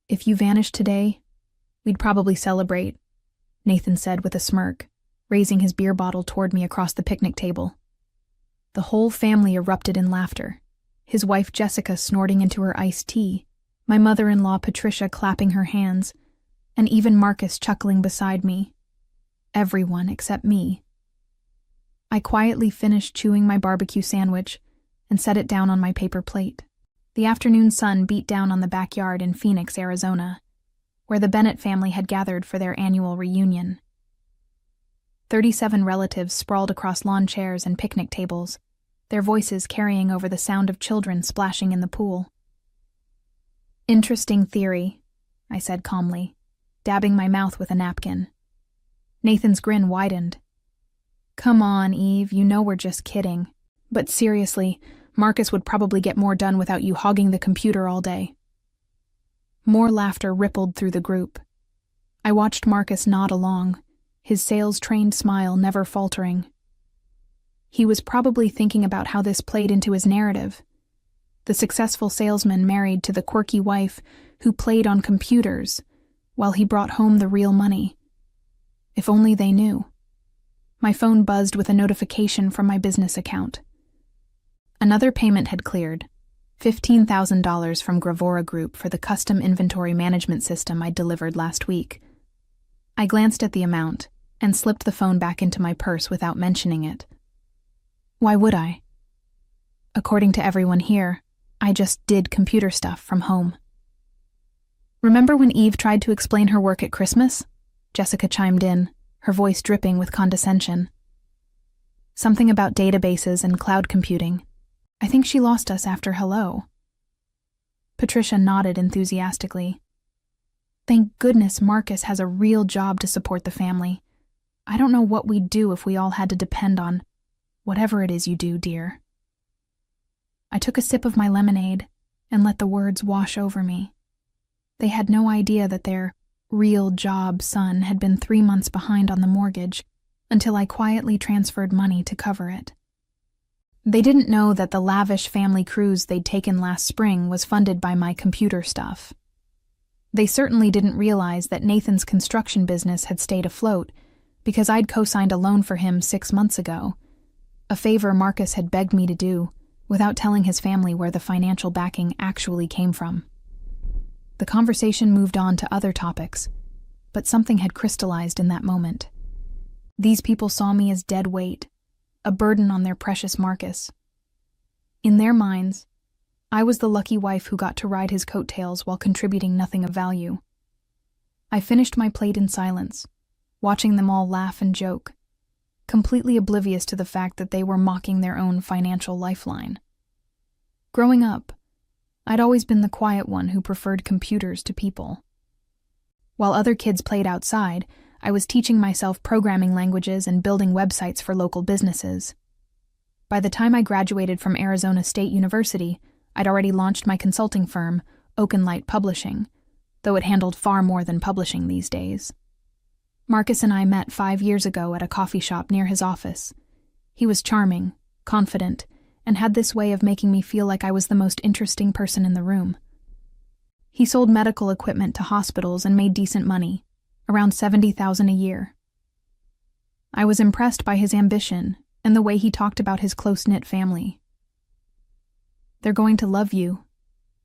If you vanished today, we'd probably celebrate, Nathan said with a smirk, raising his beer bottle toward me across the picnic table. The whole family erupted in laughter, his wife Jessica snorting into her iced tea, my mother-in-law Patricia clapping her hands, and even Marcus chuckling beside me. Everyone except me. I quietly finished chewing my barbecue sandwich and set it down on my paper plate. The afternoon sun beat down on the backyard in Phoenix, Arizona, where the Bennett family had gathered for their annual reunion. 37 relatives sprawled across lawn chairs and picnic tables, their voices carrying over the sound of children splashing in the pool. "Interesting theory," I said calmly, dabbing my mouth with a napkin. Nathan's grin widened. "Come on, Eve, you know we're just kidding. But seriously, Marcus would probably get more done without you hogging the computer all day." More laughter rippled through the group. I watched Marcus nod along, his sales-trained smile never faltering. He was probably thinking about how this played into his narrative. The successful salesman married to the quirky wife who played on computers while he brought home the real money. If only they knew. My phone buzzed with a notification from my business account. Another payment had cleared, $15,000 from Gravora Group for the custom inventory management system I delivered last week. I glanced at the amount and slipped the phone back into my purse without mentioning it. Why would I? According to everyone here, I just did computer stuff from home. "Remember when Eve tried to explain her work at Christmas?" Jessica chimed in, her voice dripping with condescension. "Something about databases and cloud computing. I think she lost us after hello." Patricia nodded enthusiastically. "Thank goodness Marcus has a real job to support the family. I don't know what we'd do if we all had to depend on whatever it is you do, dear." I took a sip of my lemonade and let the words wash over me. They had no idea that their real job son had been 3 months behind on the mortgage until I quietly transferred money to cover it. They didn't know that the lavish family cruise they'd taken last spring was funded by my computer stuff. They certainly didn't realize that Nathan's construction business had stayed afloat because I'd co-signed a loan for him 6 months ago, a favor Marcus had begged me to do without telling his family where the financial backing actually came from. The conversation moved on to other topics, but something had crystallized in that moment. These people saw me as dead weight, a burden on their precious Marcus. In their minds, I was the lucky wife who got to ride his coattails while contributing nothing of value. I finished my plate in silence, watching them all laugh and joke, completely oblivious to the fact that they were mocking their own financial lifeline. Growing up, I'd always been the quiet one who preferred computers to people. While other kids played outside, I was teaching myself programming languages and building websites for local businesses. By the time I graduated from Arizona State University, I'd already launched my consulting firm, Oakenlight Publishing, though it handled far more than publishing these days. Marcus and I met 5 years ago at a coffee shop near his office. He was charming, confident, and had this way of making me feel like I was the most interesting person in the room. He sold medical equipment to hospitals and made decent money, around $70,000 a year. I was impressed by his ambition and the way he talked about his close-knit family. "They're going to love you,"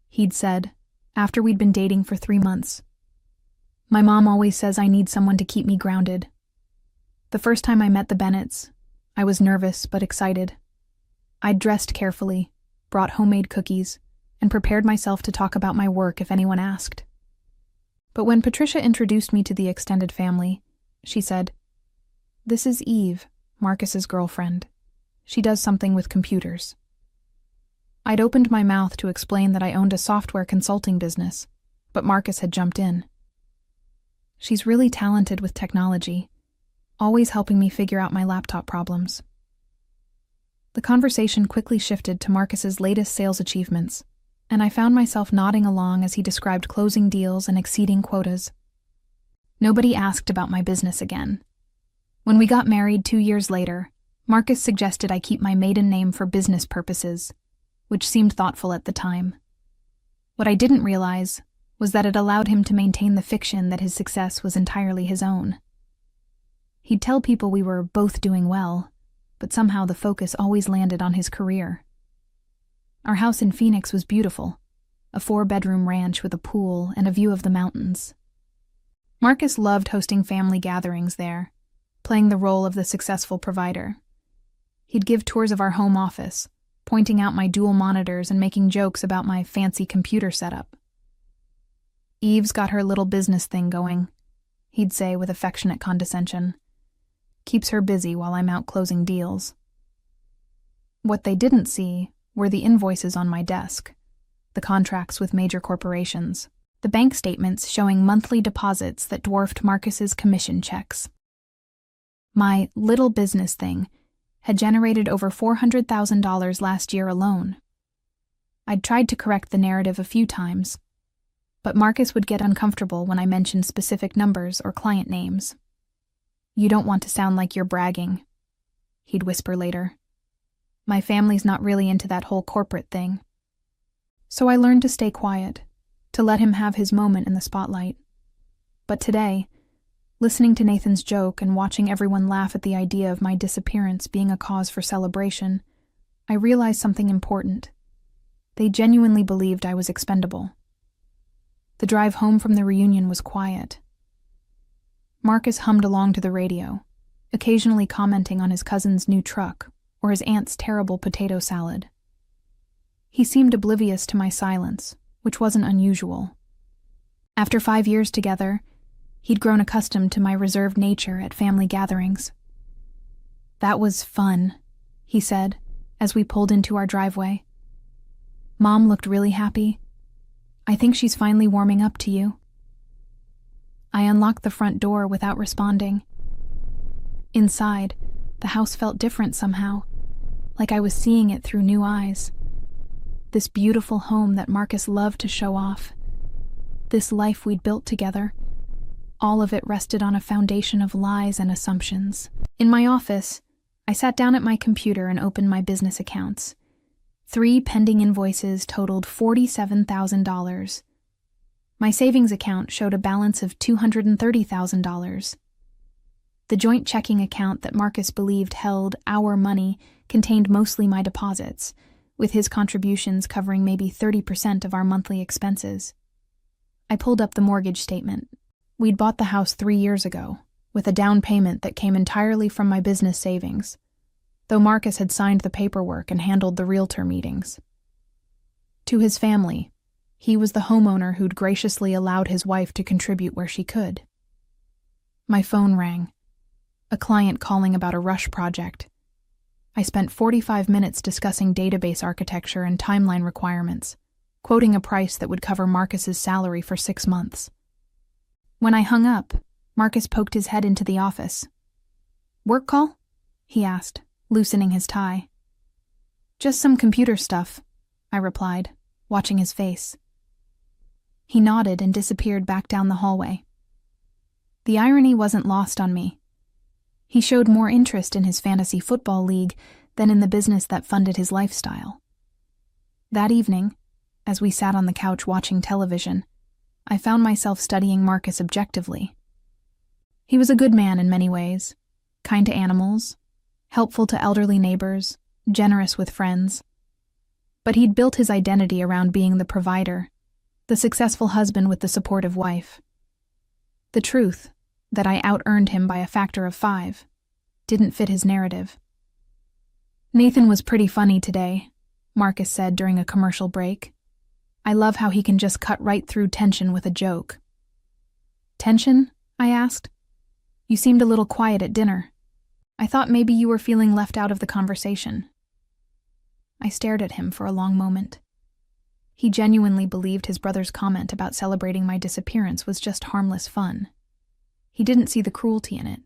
he'd said, after we'd been dating for 3 months. "My mom always says I need someone to keep me grounded." The first time I met the Bennetts, I was nervous but excited. I'd dressed carefully, brought homemade cookies, and prepared myself to talk about my work if anyone asked. But when Patricia introduced me to the extended family, she said, "This is Eve, Marcus's girlfriend. She does something with computers." I'd opened my mouth to explain that I owned a software consulting business, but Marcus had jumped in. "She's really talented with technology, always helping me figure out my laptop problems." The conversation quickly shifted to Marcus's latest sales achievements, and I found myself nodding along as he described closing deals and exceeding quotas. Nobody asked about my business again. When we got married 2 years later, Marcus suggested I keep my maiden name for business purposes, which seemed thoughtful at the time. What I didn't realize was that it allowed him to maintain the fiction that his success was entirely his own. He'd tell people we were both doing well, but somehow the focus always landed on his career. Our house in Phoenix was beautiful, a 4-bedroom ranch with a pool and a view of the mountains. Marcus loved hosting family gatherings there, playing the role of the successful provider. He'd give tours of our home office, pointing out my dual monitors and making jokes about my fancy computer setup. "Eve's got her little business thing going," he'd say with affectionate condescension. "Keeps her busy while I'm out closing deals." What they didn't see were the invoices on my desk, the contracts with major corporations, the bank statements showing monthly deposits that dwarfed Marcus's commission checks. My little business thing had generated over $400,000 last year alone. I'd tried to correct the narrative a few times, but Marcus would get uncomfortable when I mentioned specific numbers or client names. "You don't want to sound like you're bragging," he'd whisper later. "My family's not really into that whole corporate thing." So I learned to stay quiet, to let him have his moment in the spotlight. But today, listening to Nathan's joke and watching everyone laugh at the idea of my disappearance being a cause for celebration, I realized something important. They genuinely believed I was expendable. The drive home from the reunion was quiet. Marcus hummed along to the radio, occasionally commenting on his cousin's new truck or his aunt's terrible potato salad. He seemed oblivious to my silence, which wasn't unusual. After 5 years together, he'd grown accustomed to my reserved nature at family gatherings. "That was fun," he said, as we pulled into our driveway. "Mom looked really happy. I think she's finally warming up to you." I unlocked the front door without responding. Inside, the house felt different somehow, like I was seeing it through new eyes. This beautiful home that Marcus loved to show off. This life we'd built together. All of it rested on a foundation of lies and assumptions. In my office, I sat down at my computer and opened my business accounts. 3 pending invoices totaled $47,000. My savings account showed a balance of $230,000. The joint checking account that Marcus believed held our money contained mostly my deposits, with his contributions covering maybe 30% of our monthly expenses. I pulled up the mortgage statement. We'd bought the house 3 years ago, with a down payment that came entirely from my business savings, though Marcus had signed the paperwork and handled the realtor meetings. To his family, he was the homeowner who'd graciously allowed his wife to contribute where she could. My phone rang. A client calling about a rush project. I spent 45 minutes discussing database architecture and timeline requirements, quoting a price that would cover Marcus's salary for 6 months. When I hung up, Marcus poked his head into the office. "Work call?" he asked, loosening his tie. "Just some computer stuff," I replied, watching his face. He nodded and disappeared back down the hallway. The irony wasn't lost on me. He showed more interest in his fantasy football league than in the business that funded his lifestyle. That evening, as we sat on the couch watching television, I found myself studying Marcus objectively. He was a good man in many ways, kind to animals, helpful to elderly neighbors, generous with friends. But he'd built his identity around being the provider, the successful husband with the supportive wife. The truth, that I out-earned him by a factor of 5, didn't fit his narrative. "Nathan was pretty funny today," Marcus said during a commercial break. "I love how he can just cut right through tension with a joke." "Tension?" I asked. "You seemed a little quiet at dinner. I thought maybe you were feeling left out of the conversation." I stared at him for a long moment. He genuinely believed his brother's comment about celebrating my disappearance was just harmless fun. He didn't see the cruelty in it,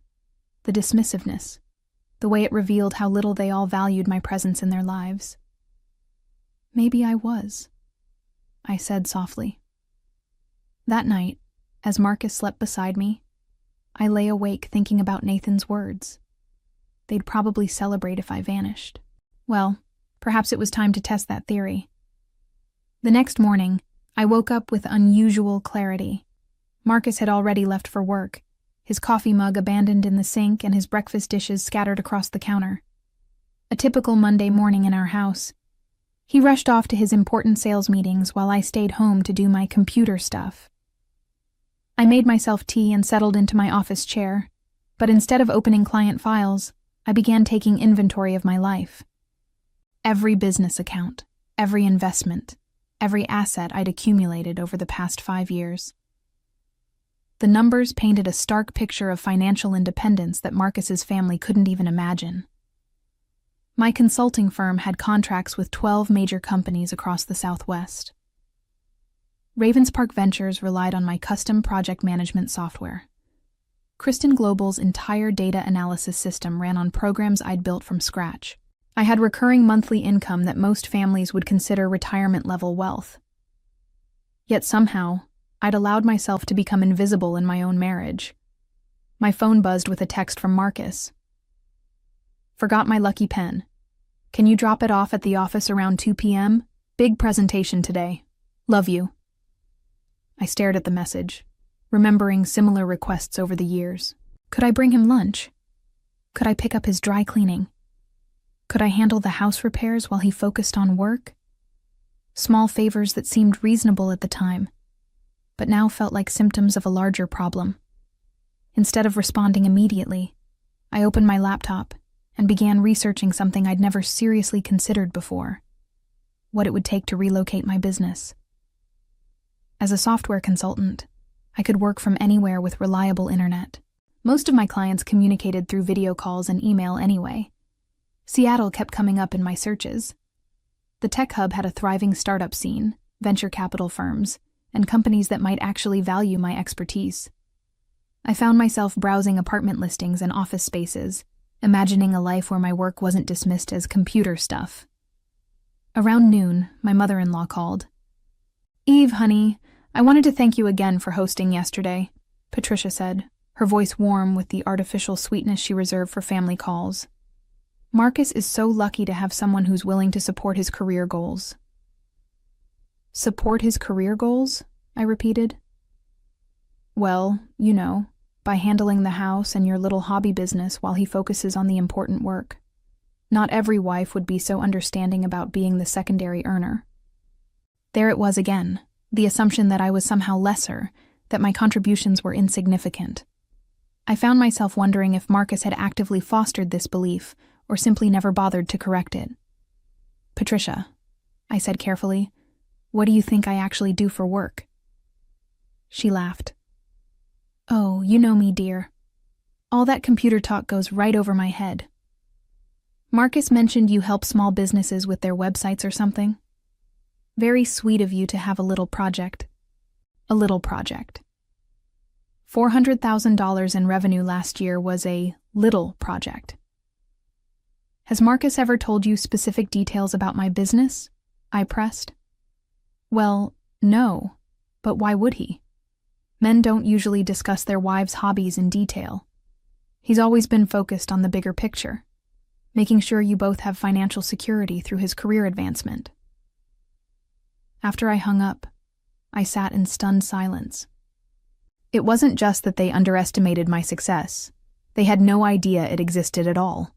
the dismissiveness, the way it revealed how little they all valued my presence in their lives. "Maybe I was," I said softly. That night, as Marcus slept beside me, I lay awake thinking about Nathan's words. They'd probably celebrate if I vanished. Well, perhaps it was time to test that theory. The next morning, I woke up with unusual clarity. Marcus had already left for work, his coffee mug abandoned in the sink and his breakfast dishes scattered across the counter. A typical Monday morning in our house. He rushed off to his important sales meetings while I stayed home to do my computer stuff. I made myself tea and settled into my office chair, but instead of opening client files, I began taking inventory of my life. Every business account, every investment, every asset I'd accumulated over the past 5 years. The numbers painted a stark picture of financial independence that Marcus's family couldn't even imagine. My consulting firm had contracts with 12 major companies across the Southwest. Ravenspark Ventures relied on my custom project management software. Kristen Global's entire data analysis system ran on programs I'd built from scratch. I had recurring monthly income that most families would consider retirement-level wealth. Yet somehow, I'd allowed myself to become invisible in my own marriage. My phone buzzed with a text from Marcus. Forgot my lucky pen. Can you drop it off at the office around 2 p.m.? Big presentation today. Love you. I stared at the message, remembering similar requests over the years. Could I bring him lunch? Could I pick up his dry cleaning? Could I handle the house repairs while he focused on work? Small favors that seemed reasonable at the time, but now felt like symptoms of a larger problem. Instead of responding immediately, I opened my laptop and began researching something I'd never seriously considered before: what it would take to relocate my business. As a software consultant, I could work from anywhere with reliable internet. Most of my clients communicated through video calls and email anyway. Seattle kept coming up in my searches. The tech hub had a thriving startup scene, venture capital firms, and companies that might actually value my expertise. I found myself browsing apartment listings and office spaces, imagining a life where my work wasn't dismissed as computer stuff. Around noon, my mother-in-law called. "Eve, honey, I wanted to thank you again for hosting yesterday," Patricia said, her voice warm with the artificial sweetness she reserved for family calls. Marcus is so lucky to have someone who's willing to support his career goals. Support his career goals? I repeated. Well, you know, by handling the house and your little hobby business while he focuses on the important work. Not every wife would be so understanding about being the secondary earner. There it was again, the assumption that I was somehow lesser, that my contributions were insignificant. I found myself wondering if Marcus had actively fostered this belief or simply never bothered to correct it. "Patricia," I said carefully, "what do you think I actually do for work?" She laughed. "Oh, you know me, dear. All that computer talk goes right over my head. Marcus mentioned you help small businesses with their websites or something. Very sweet of you to have a little project." A little project. $400,000 in revenue last year was a little project. "Has Marcus ever told you specific details about my business?" I pressed. "Well, no, but why would he? Men don't usually discuss their wives' hobbies in detail. He's always been focused on the bigger picture, making sure you both have financial security through his career advancement." After I hung up, I sat in stunned silence. It wasn't just that they underestimated my success. They had no idea it existed at all.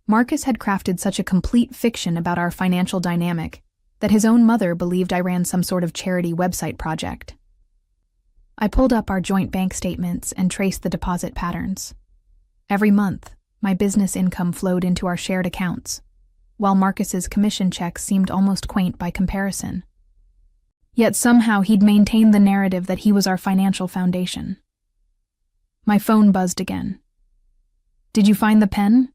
Marcus had crafted such a complete fiction about our financial dynamic that his own mother believed I ran some sort of charity website project. I pulled up our joint bank statements and traced the deposit patterns. Every month, my business income flowed into our shared accounts, while Marcus's commission checks seemed almost quaint by comparison. Yet somehow he'd maintained the narrative that he was our financial foundation. My phone buzzed again. "Did you find the pen?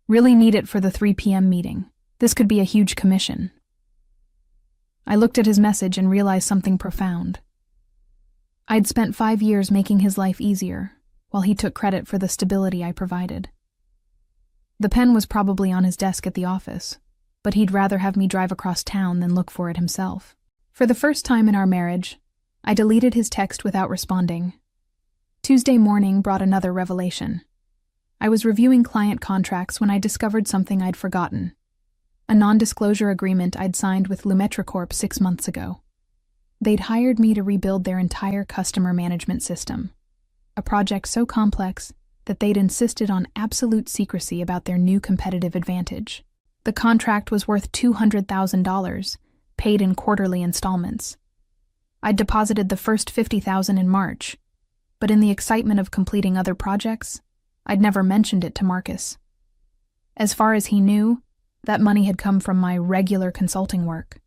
Really need it for the 3 p.m. meeting. This could be a huge commission." I looked at his message and realized something profound. I'd spent 5 years making his life easier, while he took credit for the stability I provided. The pen was probably on his desk at the office, but he'd rather have me drive across town than look for it himself. For the first time in our marriage, I deleted his text without responding. Tuesday morning brought another revelation. I was reviewing client contracts when I discovered something I'd forgotten: a non-disclosure agreement I'd signed with Lumetra Corp 6 months ago. They'd hired me to rebuild their entire customer management system, a project so complex that they'd insisted on absolute secrecy about their new competitive advantage. The contract was worth $200,000, paid in quarterly installments. I'd deposited the first $50,000 in March, but in the excitement of completing other projects, I'd never mentioned it to Marcus. As far as he knew, that money had come from my regular consulting work.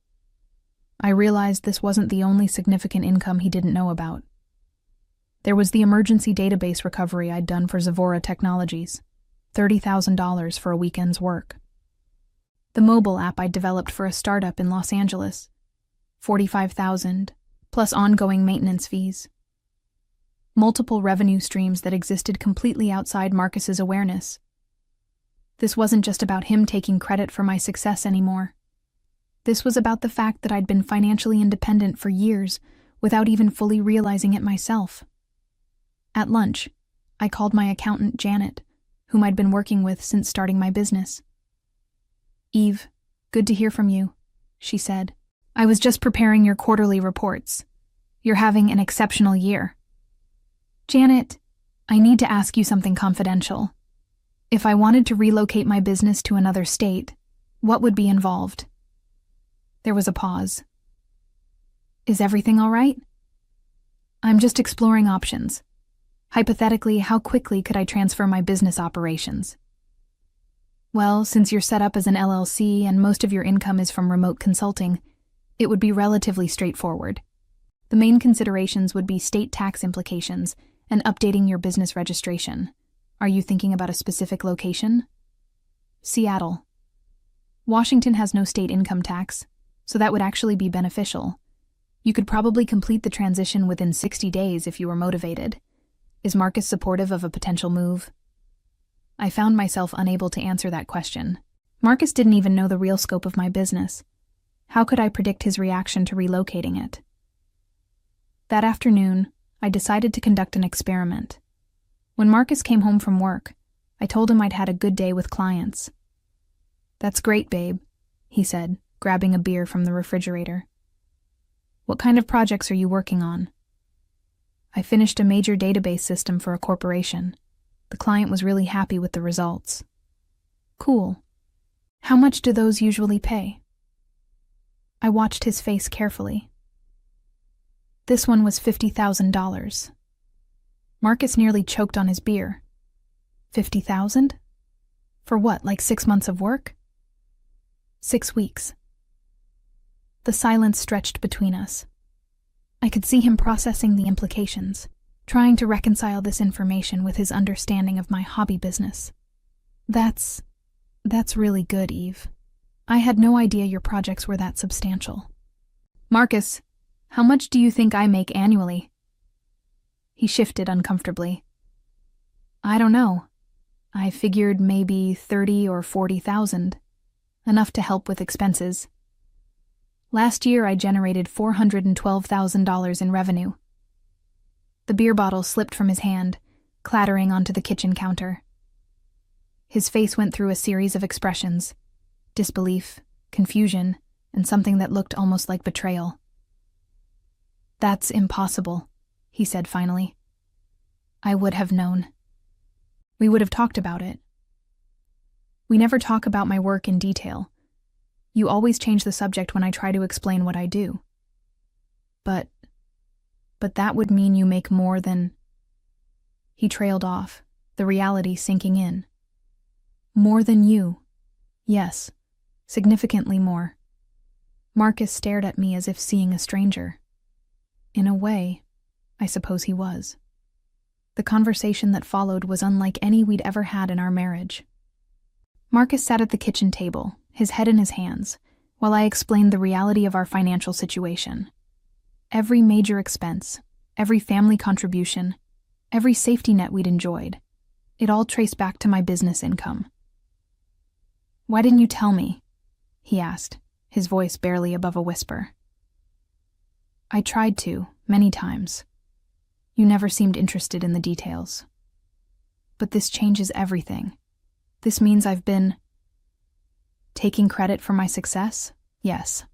I realized this wasn't the only significant income he didn't know about. There was the emergency database recovery I'd done for Zavora Technologies, $30,000 for a weekend's work. The mobile app I'd developed for a startup in Los Angeles, $45,000, plus ongoing maintenance fees. Multiple revenue streams that existed completely outside Marcus's awareness. This wasn't just about him taking credit for my success anymore. This was about the fact that I'd been financially independent for years without even fully realizing it myself. At lunch, I called my accountant, Janet, whom I'd been working with since starting my business. "Eve, good to hear from you," she said. "I was just preparing your quarterly reports. You're having an exceptional year." "Janet, I need to ask you something confidential. If I wanted to relocate my business to another state, what would be involved?" There was a pause. "Is everything all right?" "I'm just exploring options. Hypothetically, how quickly could I transfer my business operations?" "Well, since you're set up as an LLC and most of your income is from remote consulting, it would be relatively straightforward. The main considerations would be state tax implications and updating your business registration. Are you thinking about a specific location?" "Seattle. Washington has no state income tax, so that would actually be beneficial. You could probably complete the transition within 60 days if you were motivated. Is Marcus supportive of a potential move?" I found myself unable to answer that question. Marcus didn't even know the real scope of my business. How could I predict his reaction to relocating it? That afternoon, I decided to conduct an experiment. When Marcus came home from work, I told him I'd had a good day with clients. "That's great, babe," he said, grabbing a beer from the refrigerator. "What kind of projects are you working on?" "I finished a major database system for a corporation. The client was really happy with the results." "Cool. How much do those usually pay?" I watched his face carefully. This one was $50,000. Marcus nearly choked on his beer. $50,000? For what, like 6 months of work? 6 weeks. The silence stretched between us. I could see him processing the implications, trying to reconcile this information with his understanding of my hobby business. That's really good, Eve. I had no idea your projects were that substantial." "Marcus, how much do you think I make annually?" He shifted uncomfortably. "I don't know. I figured maybe 30 or 40,000. Enough to help with expenses. Last year I generated $412,000 in revenue." The beer bottle slipped from his hand, clattering onto the kitchen counter. His face went through a series of expressions: disbelief, confusion, and something that looked almost like betrayal. "That's impossible," he said finally. "I would have known. We would have talked about it." "We never talk about my work in detail. You always change the subject when I try to explain what I do." But that would mean you make more than..." He trailed off, the reality sinking in. "More than you. Yes, significantly more." Marcus stared at me as if seeing a stranger. In a way, I suppose he was. The conversation that followed was unlike any we'd ever had in our marriage. Marcus sat at the kitchen table, his head in his hands, while I explained the reality of our financial situation. Every major expense, every family contribution, every safety net we'd enjoyed, it all traced back to my business income. "Why didn't you tell me?" he asked, his voice barely above a whisper. "I tried to, many times. You never seemed interested in the details. But this changes everything. This means I've been..." "Taking credit for my success? Yes."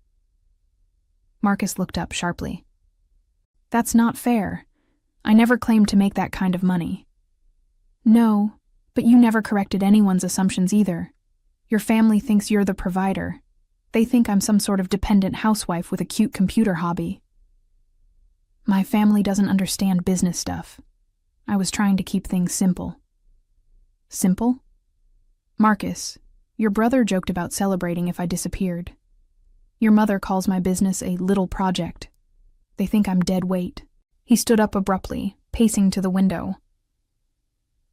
Marcus looked up sharply. That's not fair. I never claimed to make that kind of money. No, but you never corrected anyone's assumptions either. Your family thinks you're the provider. They think I'm some sort of dependent housewife with a cute computer hobby. My family doesn't understand business stuff. I was trying to keep things simple. Simple? Marcus, your brother joked about celebrating if I disappeared. Your mother calls my business a little project. They think I'm dead weight. He stood up abruptly, pacing to the window.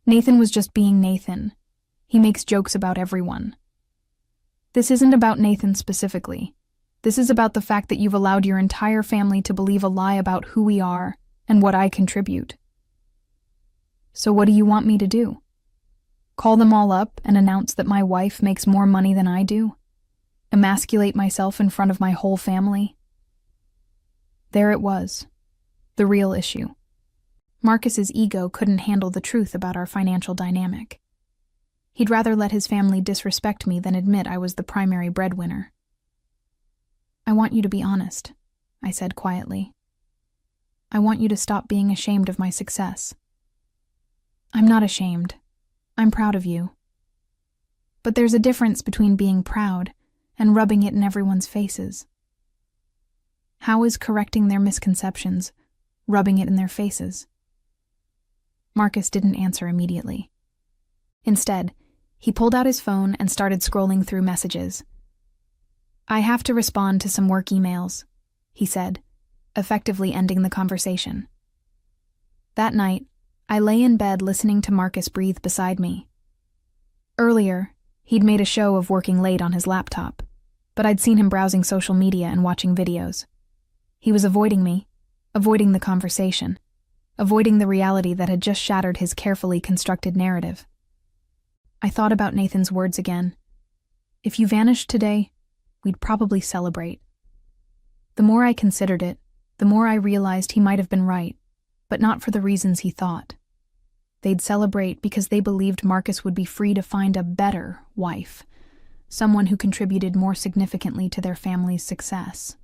Nathan was just being Nathan. He makes jokes about everyone. This isn't about Nathan specifically. This is about the fact that you've allowed your entire family to believe a lie about who we are and what I contribute. So what do you want me to do? Call them all up and announce that my wife makes more money than I do? Emasculate myself in front of my whole family? There it was, the real issue. Marcus's ego couldn't handle the truth about our financial dynamic. He'd rather let his family disrespect me than admit I was the primary breadwinner. I want you to be honest, I said quietly. I want you to stop being ashamed of my success. I'm not ashamed. I'm proud of you. But there's a difference between being proud and rubbing it in everyone's faces. How is correcting their misconceptions rubbing it in their faces? Marcus didn't answer immediately. Instead, he pulled out his phone and started scrolling through messages. I have to respond to some work emails, he said, effectively ending the conversation. That night, I lay in bed listening to Marcus breathe beside me. Earlier, he'd made a show of working late on his laptop, but I'd seen him browsing social media and watching videos. He was avoiding me, avoiding the conversation, avoiding the reality that had just shattered his carefully constructed narrative. I thought about Nathan's words again. If you vanished today, we'd probably celebrate. The more I considered it, the more I realized he might have been right, but not for the reasons he thought. They'd celebrate because they believed Marcus would be free to find a better wife, someone who contributed more significantly to their family's success.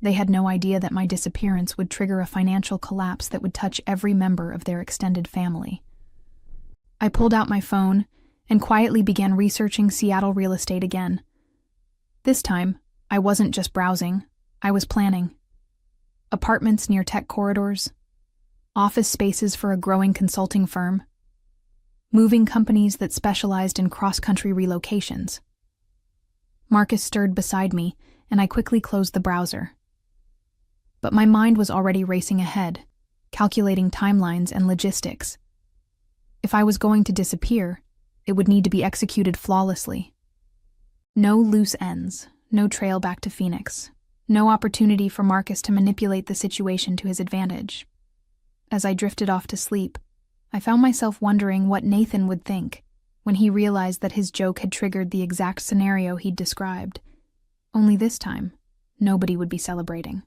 They had no idea that my disappearance would trigger a financial collapse that would touch every member of their extended family. I pulled out my phone and quietly began researching Seattle real estate again. This time, I wasn't just browsing, I was planning. Apartments near tech corridors, office spaces for a growing consulting firm, moving companies that specialized in cross-country relocations. Marcus stirred beside me, and I quickly closed the browser. But my mind was already racing ahead, calculating timelines and logistics. If I was going to disappear, it would need to be executed flawlessly. No loose ends, no trail back to Phoenix, no opportunity for Marcus to manipulate the situation to his advantage. As I drifted off to sleep, I found myself wondering what Nathan would think when he realized that his joke had triggered the exact scenario he'd described. Only this time, nobody would be celebrating.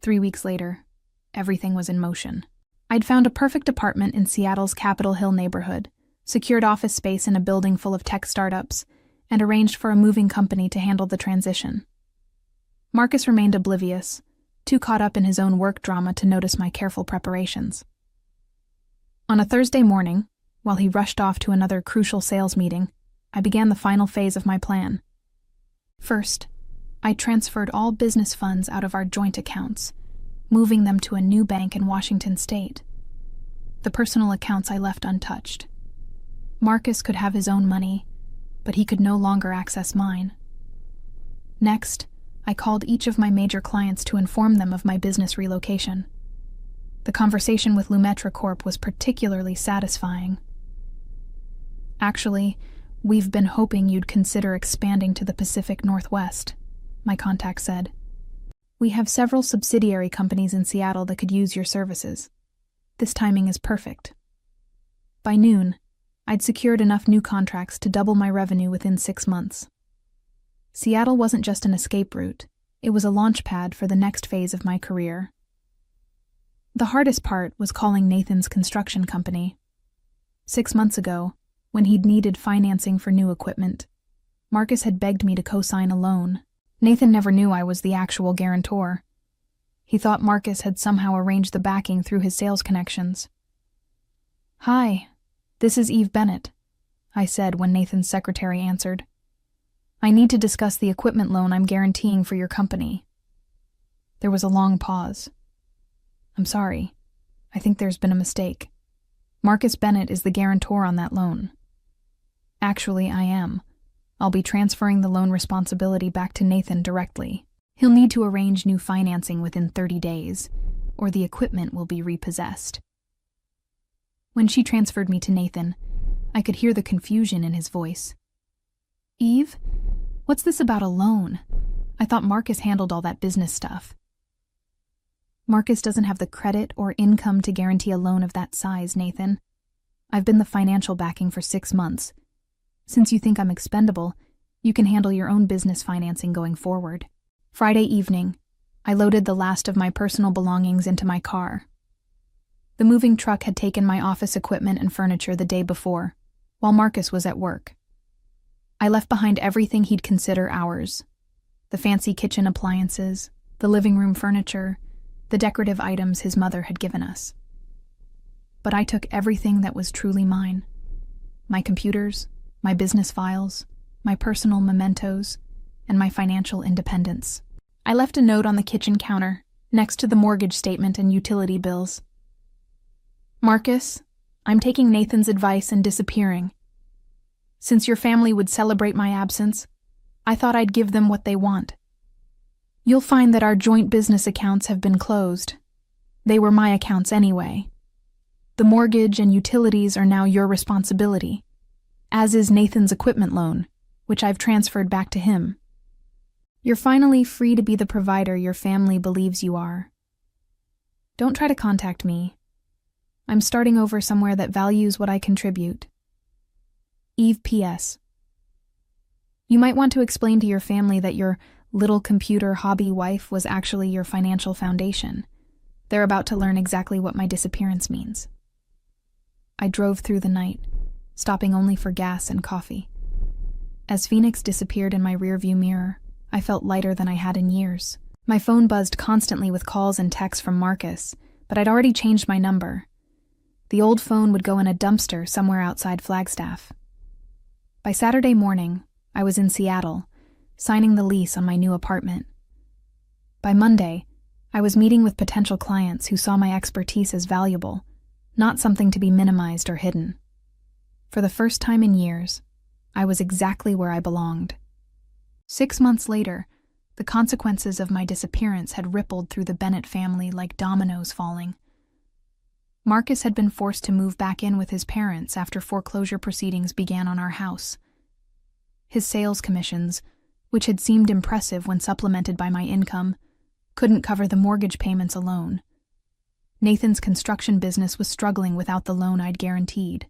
3 weeks later, everything was in motion. I'd found a perfect apartment in Seattle's Capitol Hill neighborhood, secured office space in a building full of tech startups, and arranged for a moving company to handle the transition. Marcus remained oblivious, too caught up in his own work drama to notice my careful preparations. On a Thursday morning, while he rushed off to another crucial sales meeting, I began the final phase of my plan. First, I transferred all business funds out of our joint accounts, moving them to a new bank in Washington state. The personal accounts I left untouched. Marcus could have his own money, but he could no longer access mine. Next, I called each of my major clients to inform them of my business relocation. The conversation with Lumetra Corp was particularly satisfying. Actually, we've been hoping you'd consider expanding to the Pacific Northwest, my contact said. We have several subsidiary companies in Seattle that could use your services. This timing is perfect. By noon, I'd secured enough new contracts to double my revenue within 6 months. Seattle wasn't just an escape route, it was a launch pad for the next phase of my career. The hardest part was calling Nathan's construction company. 6 months ago, when he'd needed financing for new equipment, Marcus had begged me to co-sign a loan. Nathan never knew I was the actual guarantor. He thought Marcus had somehow arranged the backing through his sales connections. "Hi, this is Eve Bennett," I said when Nathan's secretary answered. "I need to discuss the equipment loan I'm guaranteeing for your company." There was a long pause. "I'm sorry. I think there's been a mistake. Marcus Bennett is the guarantor on that loan." "Actually, I am. I'll be transferring the loan responsibility back to Nathan directly. He'll need to arrange new financing within 30 days, or the equipment will be repossessed." When she transferred me to Nathan, I could hear the confusion in his voice. "Eve, what's this about a loan? I thought Marcus handled all that business stuff." "Marcus doesn't have the credit or income to guarantee a loan of that size, Nathan. I've been the financial backing for 6 months. Since you think I'm expendable, you can handle your own business financing going forward." Friday evening, I loaded the last of my personal belongings into my car. The moving truck had taken my office equipment and furniture the day before, while Marcus was at work. I left behind everything he'd consider ours: the fancy kitchen appliances, the living room furniture, the decorative items his mother had given us. But I took everything that was truly mine: my computers, my business files, my personal mementos, and my financial independence. I left a note on the kitchen counter, next to the mortgage statement and utility bills. "Marcus, I'm taking Nathan's advice and disappearing. Since your family would celebrate my absence, I thought I'd give them what they want. You'll find that our joint business accounts have been closed. They were my accounts anyway. The mortgage and utilities are now your responsibility, as is Nathan's equipment loan, which I've transferred back to him. You're finally free to be the provider your family believes you are. Don't try to contact me. I'm starting over somewhere that values what I contribute. Eve P.S. You might want to explain to your family that your little computer hobby wife was actually your financial foundation. They're about to learn exactly what my disappearance means." I drove through the night, stopping only for gas and coffee. As Phoenix disappeared in my rearview mirror, I felt lighter than I had in years. My phone buzzed constantly with calls and texts from Marcus, but I'd already changed my number. The old phone would go in a dumpster somewhere outside Flagstaff. By Saturday morning, I was in Seattle, signing the lease on my new apartment. By Monday, I was meeting with potential clients who saw my expertise as valuable, not something to be minimized or hidden. For the first time in years, I was exactly where I belonged. 6 months later, the consequences of my disappearance had rippled through the Bennett family like dominoes falling. Marcus had been forced to move back in with his parents after foreclosure proceedings began on our house. His sales commissions, which had seemed impressive when supplemented by my income, couldn't cover the mortgage payments alone. Nathan's construction business was struggling without the loan I'd guaranteed.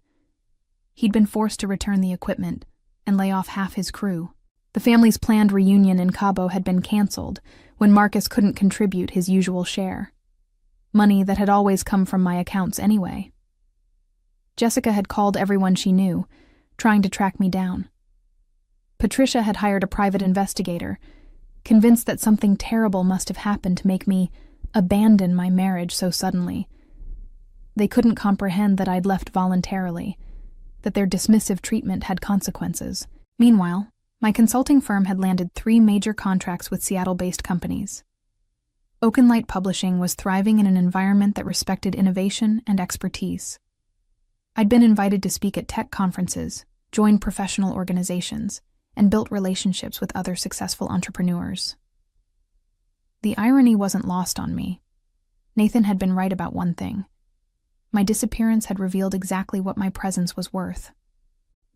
He'd been forced to return the equipment and lay off half his crew. The family's planned reunion in Cabo had been canceled when Marcus couldn't contribute his usual share. Money that had always come from my accounts anyway. Jessica had called everyone she knew, trying to track me down. Patricia had hired a private investigator, convinced that something terrible must have happened to make me abandon my marriage so suddenly. They couldn't comprehend that I'd left voluntarily, that their dismissive treatment had consequences. Meanwhile, my consulting firm had landed 3 major contracts with Seattle-based companies. Oakenlight Publishing was thriving in an environment that respected innovation and expertise. I'd been invited to speak at tech conferences, join professional organizations, and built relationships with other successful entrepreneurs. The irony wasn't lost on me. Nathan had been right about one thing. My disappearance had revealed exactly what my presence was worth,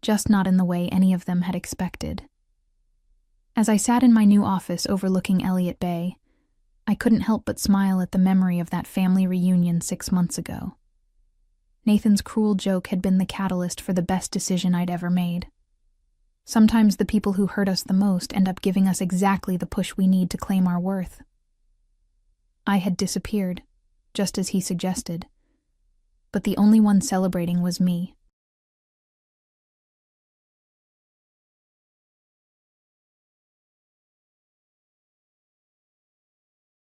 just not in the way any of them had expected. As I sat in my new office overlooking Elliott Bay, I couldn't help but smile at the memory of that family reunion 6 months ago. Nathan's cruel joke had been the catalyst for the best decision I'd ever made. Sometimes the people who hurt us the most end up giving us exactly the push we need to claim our worth. I had disappeared, just as he suggested, but the only one celebrating was me.